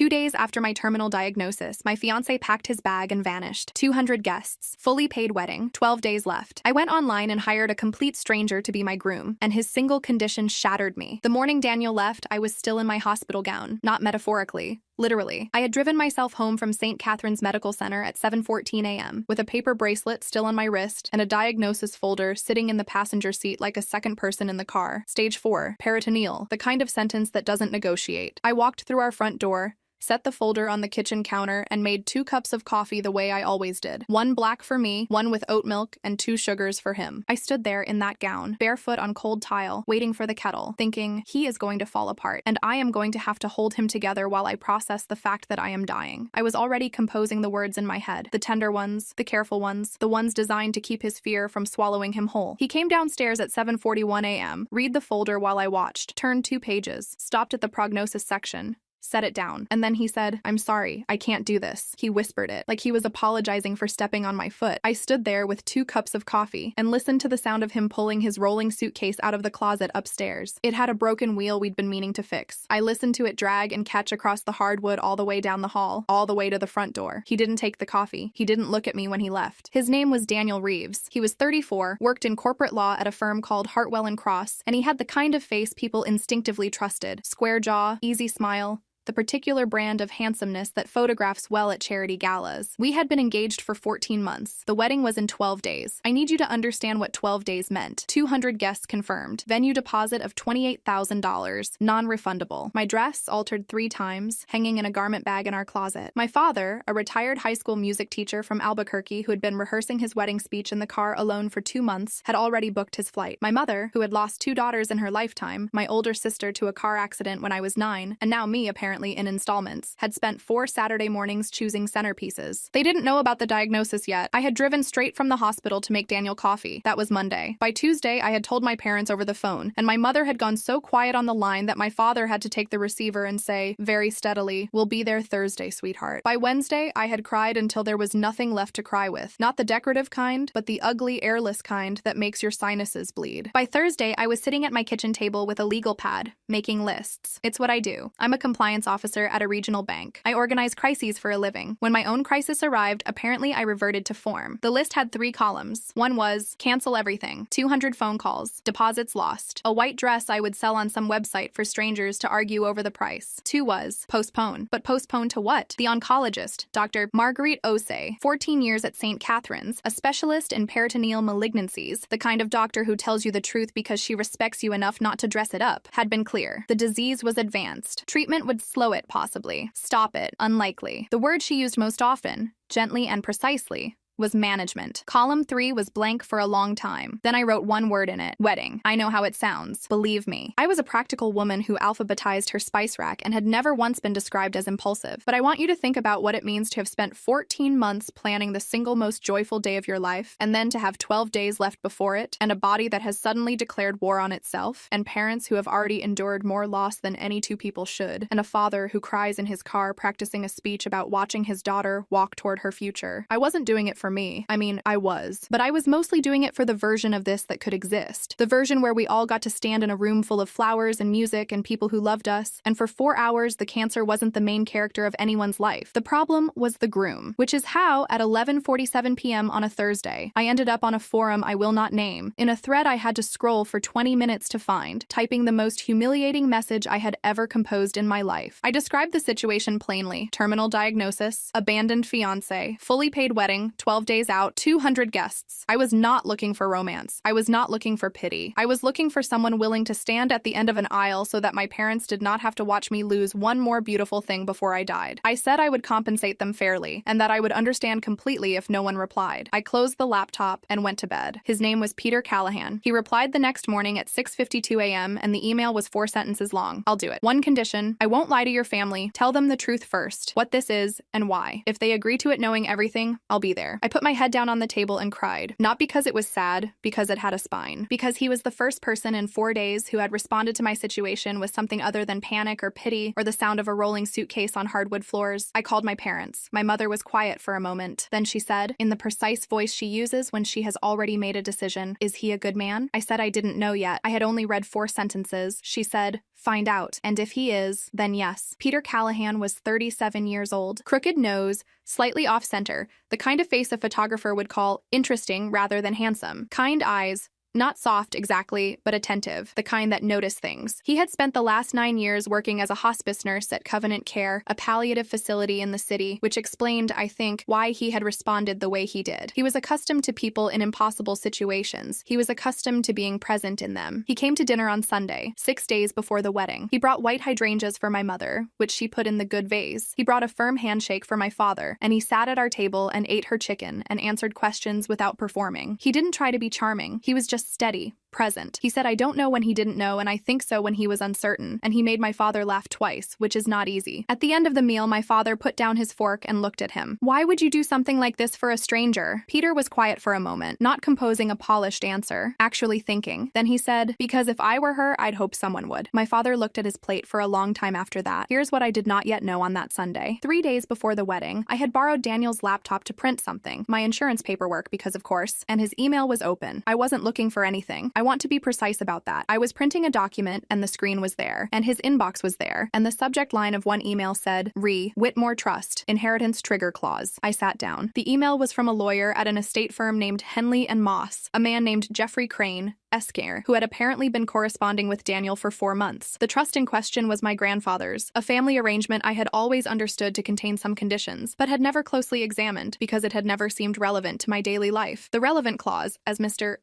2 days after my terminal diagnosis, my fiancé packed his bag and vanished. 200 guests. Fully paid wedding. 12 days left. I went online and hired a complete stranger to be my groom, and his single condition shattered me. The morning Daniel left, I was still in my hospital gown. Not metaphorically. Literally. I had driven myself home from St. Catherine's Medical Center at 7:14 a.m. with a paper bracelet still on my wrist and a diagnosis folder sitting in the passenger seat like a second person in the car. Stage 4. Peritoneal. The kind of sentence that doesn't negotiate. I walked through our front door, set the folder on the kitchen counter, and made 2 cups of coffee the way I always did. 1 black for me, 1 with oat milk, and 2 sugars for him. I stood there in that gown, barefoot on cold tile, waiting for the kettle, thinking he is going to fall apart, and I am going to have to hold him together while I process the fact that I am dying. I was already composing the words in my head, the tender ones, the careful ones, the ones designed to keep his fear from swallowing him whole. He came downstairs at 7:41 a.m., read the folder while I watched, turned 2 pages, stopped at the prognosis section, set it down, and then he said, "I'm sorry, I can't do this." He whispered it, like he was apologizing for stepping on my foot. I stood there with 2 cups of coffee and listened to the sound of him pulling his rolling suitcase out of the closet upstairs. It had a broken wheel we'd been meaning to fix. I listened to it drag and catch across the hardwood all the way down the hall, all the way to the front door. He didn't take the coffee. He didn't look at me when he left. His name was Daniel Reeves. He was 34, worked in corporate law at a firm called Hartwell & Cross, and he had the kind of face people instinctively trusted. Square jaw, easy smile, the particular brand of handsomeness that photographs well at charity galas. We had been engaged for 14 months. The wedding was in 12 days. I need you to understand what 12 days meant. 200 guests confirmed. Venue deposit of $28,000, non-refundable. My dress altered 3 times, hanging in a garment bag in our closet. My father, a retired high school music teacher from Albuquerque who had been rehearsing his wedding speech in the car alone for 2 months, had already booked his flight. My mother, who had lost 2 daughters in her lifetime, my older sister to a car accident when I was 9, and now me apparently in installments, had spent 4 Saturday mornings choosing centerpieces. They didn't know about the diagnosis yet. I had driven straight from the hospital to make Daniel coffee. That was Monday. By Tuesday, I had told my parents over the phone, and my mother had gone so quiet on the line that my father had to take the receiver and say, very steadily, "We'll be there Thursday, sweetheart." By Wednesday, I had cried until there was nothing left to cry with. Not the decorative kind, but the ugly, airless kind that makes your sinuses bleed. By Thursday, I was sitting at my kitchen table with a legal pad, making lists. It's what I do. I'm a compliance officer at a regional bank. I organize crises for a living. When my own crisis arrived, apparently I reverted to form. The list had 3 columns. One was, cancel everything, 200 phone calls, deposits lost, a white dress I would sell on some website for strangers to argue over the price. 2 was, postpone. But postpone to what? The oncologist, Dr. Marguerite Osei, 14 years at St. Catherine's, a specialist in peritoneal malignancies, the kind of doctor who tells you the truth because she respects you enough not to dress it up, had been clear. The disease was advanced. Treatment would slow it, possibly. Stop it, unlikely. The word she used most often, gently and precisely, was management. Column 3 was blank for a long time. Then I wrote 1 word in it, wedding. I know how it sounds. Believe me. I was a practical woman who alphabetized her spice rack and had never once been described as impulsive. But I want you to think about what it means to have spent 14 months planning the single most joyful day of your life, and then to have 12 days left before it, and a body that has suddenly declared war on itself, and parents who have already endured more loss than any 2 people should, and a father who cries in his car practicing a speech about watching his daughter walk toward her future. I wasn't doing it for me. I mean, I was. But I was mostly doing it for the version of this that could exist. The version where we all got to stand in a room full of flowers and music and people who loved us, and for 4 hours the cancer wasn't the main character of anyone's life. The problem was the groom, which is how, at 11:47 p.m. on a Thursday, I ended up on a forum I will not name, in a thread I had to scroll for 20 minutes to find, typing the most humiliating message I had ever composed in my life. I described the situation plainly. Terminal diagnosis, abandoned fiancé, fully paid wedding, 12 days out, 200 guests. I was not looking for romance. I was not looking for pity. I was looking for someone willing to stand at the end of an aisle so that my parents did not have to watch me lose one more beautiful thing before I died. I said I would compensate them fairly, and that I would understand completely if no one replied. I closed the laptop and went to bed. His name was Peter Callahan. He replied the next morning at 6:52 a.m., and the email was 4 sentences long. I'll do it. 1 condition: I won't lie to your family. Tell them the truth first, what this is and why. If they agree to it knowing everything, I'll be there. I put my head down on the table and cried. Not because it was sad, because it had a spine. Because he was the first person in 4 days who had responded to my situation with something other than panic or pity or the sound of a rolling suitcase on hardwood floors. I called my parents. My mother was quiet for a moment. Then she said, in the precise voice she uses when she has already made a decision, "Is he a good man?" I said I didn't know yet. I had only read 4 sentences. She said, Find out. And if he is, then yes. Peter Callahan was 37 years old. Crooked nose, slightly off-center, the kind of face a photographer would call interesting rather than handsome. Kind eyes, not soft exactly, but attentive, the kind that notice things. He had spent the last 9 years working as a hospice nurse at Covenant Care, a palliative facility in the city, which explained, I think, why he had responded the way he did. He was accustomed to people in impossible situations. He was accustomed to being present in them. He came to dinner on Sunday, 6 days before the wedding. He brought white hydrangeas for my mother, which she put in the good vase. He brought a firm handshake for my father, and he sat at our table and ate her chicken and answered questions without performing. He didn't try to be charming. He was just steady, present. He said I don't know when he didn't know, and I think so when he was uncertain, and he made my father laugh twice, which is not easy. At the end of the meal, my father put down his fork and looked at him. Why would you do something like this for a stranger? Peter was quiet for a moment, not composing a polished answer, actually thinking. Then he said, because if I were her, I'd hope someone would. My father looked at his plate for a long time after that. Here's what I did not yet know on that Sunday. 3 days before the wedding, I had borrowed Daniel's laptop to print something, my insurance paperwork because of course, and his email was open. I wasn't looking for anything. I want to be precise about that. I was printing a document and the screen was there, and his inbox was there, and the subject line of one email said, Whitmore Trust, Inheritance Trigger Clause. I sat down. The email was from a lawyer at an estate firm named Henley and Moss, a man named Jeffrey Crane, Esquire, who had apparently been corresponding with Daniel for 4 months. The trust in question was my grandfather's, a family arrangement I had always understood to contain some conditions, but had never closely examined because it had never seemed relevant to my daily life. The relevant clause, as Mr.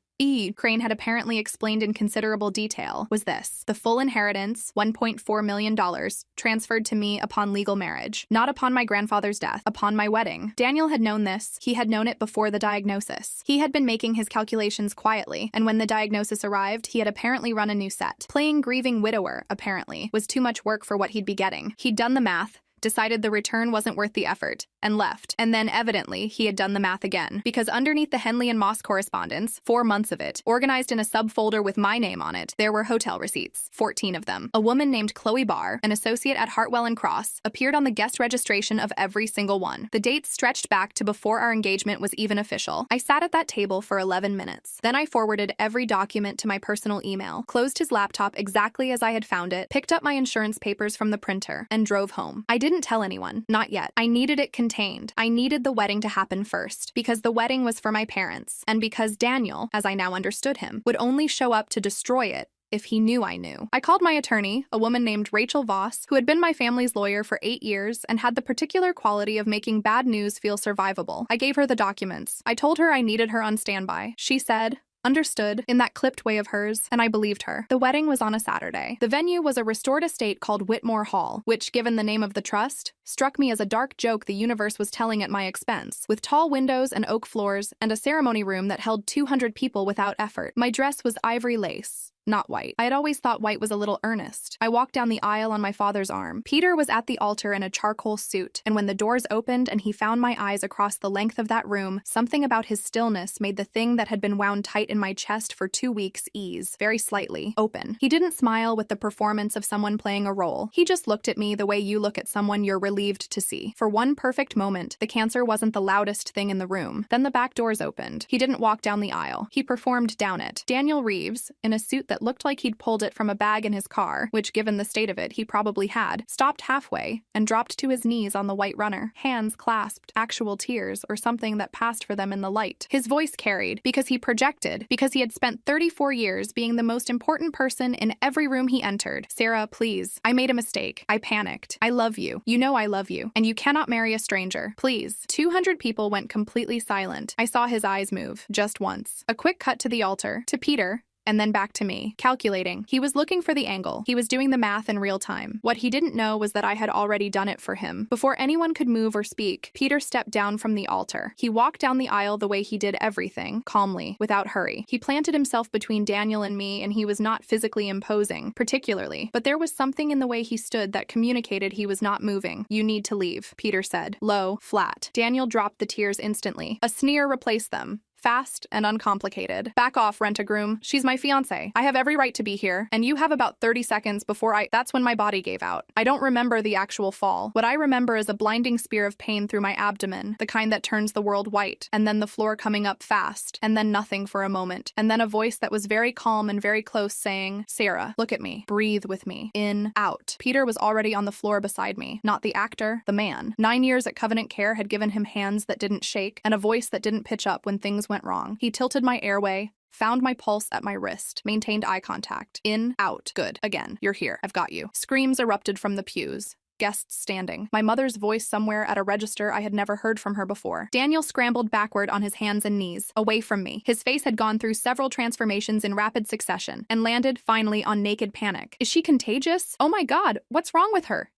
Crane had apparently explained in considerable detail, was this: the full inheritance, $1.4 million, transferred to me upon legal marriage, not upon my grandfather's death, upon my wedding. Daniel had known this. He had known it before the diagnosis. He had been making his calculations quietly, and when the diagnosis arrived, he had apparently run a new set. Playing grieving widower, apparently, was too much work for what he'd be getting. He'd done the math, decided the return wasn't worth the effort, and left. And then, evidently, he had done the math again, because underneath the Henley and Moss correspondence, 4 months of it, organized in a subfolder with my name on it, there were hotel receipts, 14 of them. A woman named Chloe Barr, an associate at Hartwell and Cross, appeared on the guest registration of every single one. The dates stretched back to before our engagement was even official. I sat at that table for 11 minutes. Then I forwarded every document to my personal email, closed his laptop exactly as I had found it, picked up my insurance papers from the printer, and drove home. I didn't tell anyone. Not yet. I needed it contained. I needed the wedding to happen first, because the wedding was for my parents, and because Daniel, as I now understood him, would only show up to destroy it if he knew I knew. I called my attorney, a woman named Rachel Voss, who had been my family's lawyer for 8 years and had the particular quality of making bad news feel survivable. I gave her the documents. I told her I needed her on standby. She said, understood, in that clipped way of hers, and I believed her. The wedding was on a Saturday. The venue was a restored estate called Whitmore Hall, which, given the name of the trust, struck me as a dark joke the universe was telling at my expense, with tall windows and oak floors, and a ceremony room that held 200 people without effort. My dress was ivory lace, not white. I had always thought white was a little earnest. I walked down the aisle on my father's arm. Peter was at the altar in a charcoal suit, and when the doors opened and he found my eyes across the length of that room, something about his stillness made the thing that had been wound tight in my chest for 2 weeks ease, very slightly, open. He didn't smile with the performance of someone playing a role. He just looked at me the way you look at someone you're relieved to see. For one perfect moment, the cancer wasn't the loudest thing in the room. Then the back doors opened. He didn't walk down the aisle. He performed down it. Daniel Reeves, in a suit that looked like he'd pulled it from a bag in his car, which given the state of it he probably had, stopped halfway and dropped to his knees on the white runner, hands clasped, actual tears or something that passed for them in the light. His voice carried, because he projected, because he had spent 34 years being the most important person in every room he entered. Sarah, please. I made a mistake. I panicked. I love you. You know I love you. And you cannot marry a stranger. Please. 200 people went completely silent. I saw his eyes move, just once. A quick cut to the altar, to Peter, and then back to me, calculating. He was looking for the angle. He was doing the math in real time. What he didn't know was that I had already done it for him. Before anyone could move or speak, Peter stepped down from the altar. He walked down the aisle the way he did everything, calmly, without hurry. He planted himself between Daniel and me, and he was not physically imposing, particularly, but there was something in the way he stood that communicated he was not moving. You need to leave, Peter said, low, flat. Daniel dropped the tears instantly. A sneer replaced them. Fast and uncomplicated. Back off, rent-a-groom. She's my fiancé. I have every right to be here, and you have about 30 seconds before That's when my body gave out. I don't remember the actual fall. What I remember is a blinding spear of pain through my abdomen, the kind that turns the world white, and then the floor coming up fast, and then nothing for a moment, and then a voice that was very calm and very close saying, "Sarah, look at me. Breathe with me. In, out." Peter was already on the floor beside me, not the actor, the man. 9 years at Covenant Care had given him hands that didn't shake, and a voice that didn't pitch up when things went wrong. He tilted my airway, found my pulse at my wrist, maintained eye contact. In, out. Good. Again. You're here. I've got you. Screams erupted from the pews. Guests standing. My mother's voice somewhere at a register I had never heard from her before. Daniel scrambled backward on his hands and knees, away from me. His face had gone through several transformations in rapid succession, and landed, finally, on naked panic. Is she contagious? Oh my God, what's wrong with her?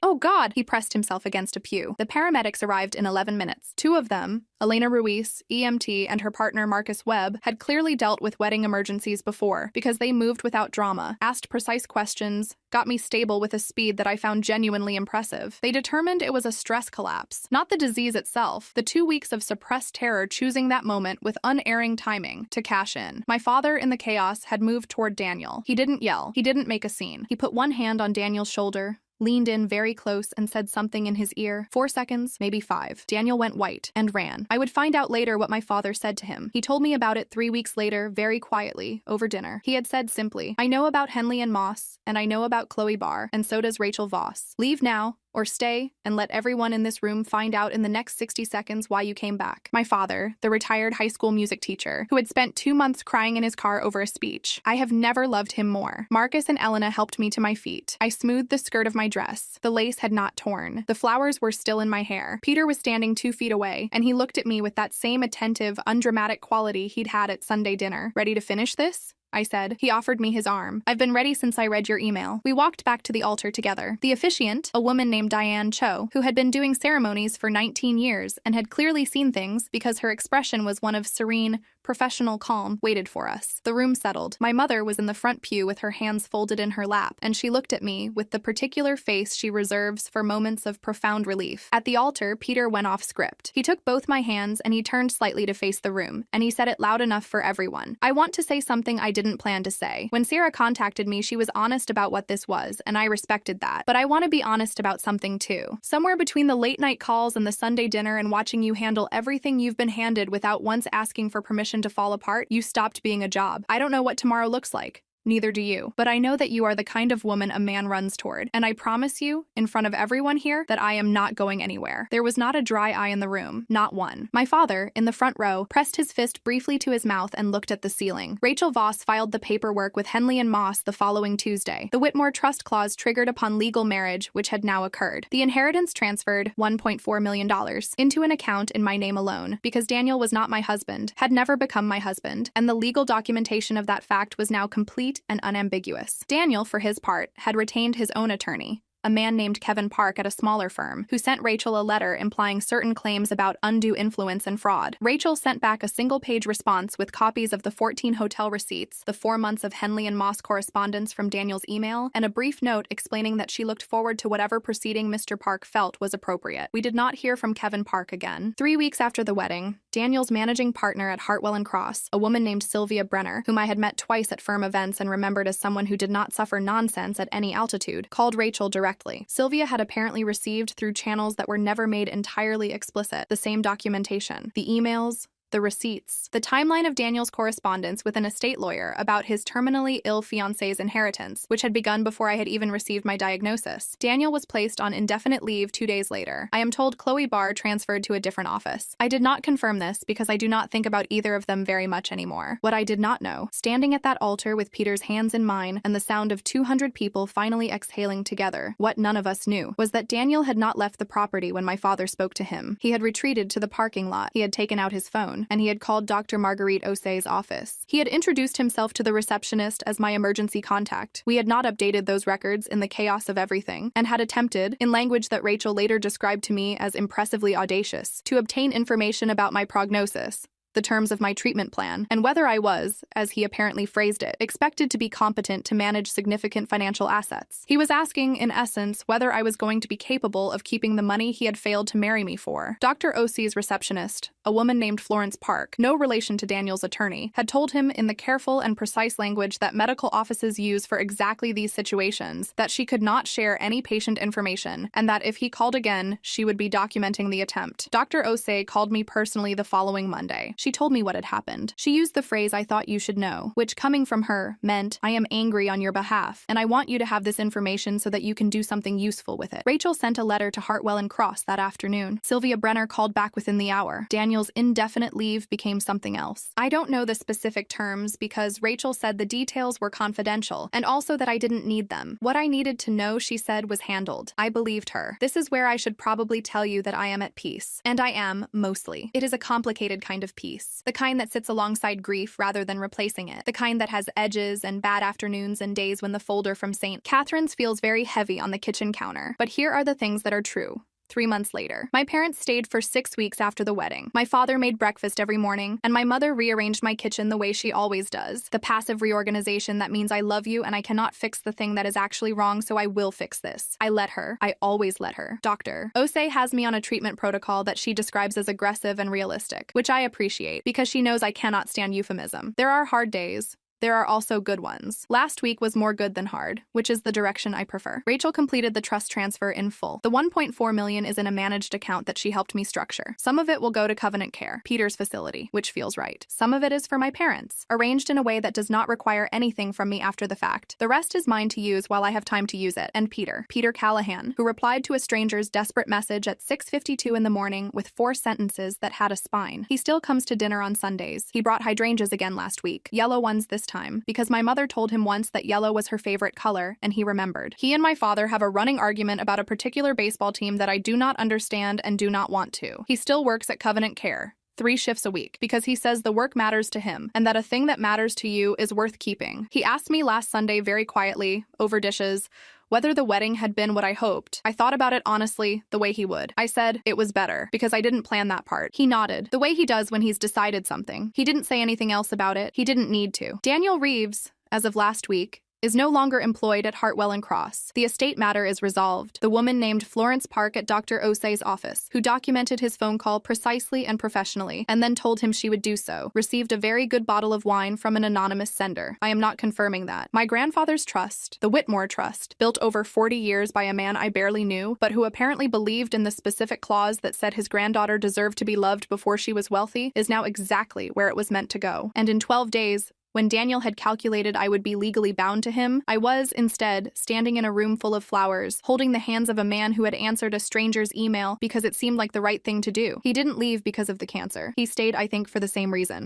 Oh God! He pressed himself against a pew. The paramedics arrived in 11 minutes. 2 of them, Elena Ruiz, EMT, and her partner Marcus Webb, had clearly dealt with wedding emergencies before because they moved without drama, asked precise questions, got me stable with a speed that I found genuinely impressive. They determined it was a stress collapse, not the disease itself, the 2 weeks of suppressed terror choosing that moment with unerring timing to cash in. My father, in the chaos, had moved toward Daniel. He didn't yell. He didn't make a scene. He put one hand on Daniel's shoulder, leaned in very close and said something in his ear. 4 seconds, maybe 5. Daniel went white and ran. I would find out later what my father said to him. He told me about it 3 weeks later, very quietly, over dinner. He had said simply, "I know about Henley and Moss, and I know about Chloe Barr, and so does Rachel Voss. Leave now, or stay and let everyone in this room find out in the next 60 seconds why you came back." My father, the retired high school music teacher, who had spent 2 months crying in his car over a speech. I have never loved him more. Marcus and Elena helped me to my feet. I smoothed the skirt of my dress. The lace had not torn. The flowers were still in my hair. Peter was standing 2 feet away, and he looked at me with that same attentive, undramatic quality he'd had at Sunday dinner. "Ready to finish this?" I said. He offered me his arm. "I've been ready since I read your email." We walked back to the altar together. The officiant, a woman named Diane Cho, who had been doing ceremonies for 19 years and had clearly seen things because her expression was one of serene, professional calm, waited for us. The room settled. My mother was in the front pew with her hands folded in her lap, and she looked at me with the particular face she reserves for moments of profound relief. At the altar, Peter went off script. He took both my hands and he turned slightly to face the room, and he said it loud enough for everyone. "I want to say something I didn't plan to say. When Sarah contacted me, she was honest about what this was, and I respected that. But I want to be honest about something too. Somewhere between the late-night calls and the Sunday dinner and watching you handle everything you've been handed without once asking for permission to fall apart, you stopped being a job. I don't know what tomorrow looks like. Neither do you. But I know that you are the kind of woman a man runs toward, and I promise you, in front of everyone here, that I am not going anywhere." There was not a dry eye in the room, not one. My father, in the front row, pressed his fist briefly to his mouth and looked at the ceiling. Rachel Voss filed the paperwork with Henley and Moss the following Tuesday. The Whitmore Trust Clause triggered upon legal marriage, which had now occurred. The inheritance transferred $1.4 million into an account in my name alone, because Daniel was not my husband, had never become my husband, and the legal documentation of that fact was now complete and unambiguous. Daniel, for his part, had retained his own attorney, a man named Kevin Park at a smaller firm, who sent Rachel a letter implying certain claims about undue influence and fraud. Rachel sent back a single-page response with copies of the 14 hotel receipts, the 4 months of Henley and Moss correspondence from Daniel's email, and a brief note explaining that she looked forward to whatever proceeding Mr. Park felt was appropriate. We did not hear from Kevin Park again. 3 weeks after the wedding, Daniel's managing partner at Hartwell & Cross, a woman named Sylvia Brenner, whom I had met twice at firm events and remembered as someone who did not suffer nonsense at any altitude, called Rachel directly. Sylvia had apparently received through channels that were never made entirely explicit the same documentation, the emails, the receipts, the timeline of Daniel's correspondence with an estate lawyer about his terminally ill fiancé's inheritance, which had begun before I had even received my diagnosis. Daniel was placed on indefinite leave 2 days later. I am told Chloe Barr transferred to a different office. I did not confirm this because I do not think about either of them very much anymore. What I did not know, standing at that altar with Peter's hands in mine and the sound of 200 people finally exhaling together, what none of us knew, was that Daniel had not left the property when my father spoke to him. He had retreated to the parking lot. He had taken out his phone, and he had called Dr. Marguerite Osei's office. He had introduced himself to the receptionist as my emergency contact. We had not updated those records in the chaos of everything, and had attempted, in language that Rachel later described to me as impressively audacious, to obtain information about my prognosis, the terms of my treatment plan, and whether I was, as he apparently phrased it, expected to be competent to manage significant financial assets. He was asking, in essence, whether I was going to be capable of keeping the money he had failed to marry me for. Dr. Osei's receptionist, a woman named Florence Park, no relation to Daniel's attorney, had told him in the careful and precise language that medical offices use for exactly these situations that she could not share any patient information, and that if he called again, she would be documenting the attempt. Dr. Osei called me personally the following Monday. She told me what had happened. She used the phrase "I thought you should know," which, coming from her, meant, "I am angry on your behalf, and I want you to have this information so that you can do something useful with it." Rachel sent a letter to Hartwell and Cross that afternoon. Sylvia Brenner called back within the hour. Daniel's indefinite leave became something else. I don't know the specific terms because Rachel said the details were confidential, and also that I didn't need them. What I needed to know, she said, was handled. I believed her. This is where I should probably tell you that I am at peace. And I am, mostly. It is a complicated kind of peace. The kind that sits alongside grief rather than replacing it. The kind that has edges and bad afternoons and days when the folder from St. Catherine's feels very heavy on the kitchen counter. But here are the things that are true. 3 months later. My parents stayed for 6 weeks after the wedding. My father made breakfast every morning, and my mother rearranged my kitchen the way she always does. The passive reorganization that means I love you and I cannot fix the thing that is actually wrong, so I will fix this. I let her. I always let her. Dr. Osei has me on a treatment protocol that she describes as aggressive and realistic, which I appreciate because she knows I cannot stand euphemism. There are hard days. There are also good ones. Last week was more good than hard, which is the direction I prefer. Rachel completed the trust transfer in full. The $1.4 million is in a managed account that she helped me structure. Some of it will go to Covenant Care, Peter's facility, which feels right. Some of it is for my parents, arranged in a way that does not require anything from me after the fact. The rest is mine to use while I have time to use it. And Peter Callahan, who replied to a stranger's desperate message at 6:52 in the morning with 4 sentences that had a spine. He still comes to dinner on Sundays. He brought hydrangeas again last week. Yellow ones this time, because my mother told him once that yellow was her favorite color, and he remembered. He and my father have a running argument about a particular baseball team that I do not understand and do not want to. He still works at Covenant Care, 3 shifts a week, because he says the work matters to him, and that a thing that matters to you is worth keeping. He asked me last Sunday very quietly, over dishes, whether the wedding had been what I hoped. I thought about it honestly, the way he would. I said it was better, because I didn't plan that part. He nodded, the way he does when he's decided something. He didn't say anything else about it. He didn't need to. Daniel Reeves, as of last week, is no longer employed at Hartwell and Cross. The estate matter is resolved. The woman named Florence Park at Dr. Osei's office, who documented his phone call precisely and professionally, and then told him she would do so, received a very good bottle of wine from an anonymous sender. I am not confirming that. My grandfather's trust, the Whitmore Trust, built over 40 years by a man I barely knew, but who apparently believed in the specific clause that said his granddaughter deserved to be loved before she was wealthy, is now exactly where it was meant to go. And in 12 days, when Daniel had calculated I would be legally bound to him, I was, instead, standing in a room full of flowers, holding the hands of a man who had answered a stranger's email because it seemed like the right thing to do. He didn't leave because of the cancer. He stayed, I think, for the same reason.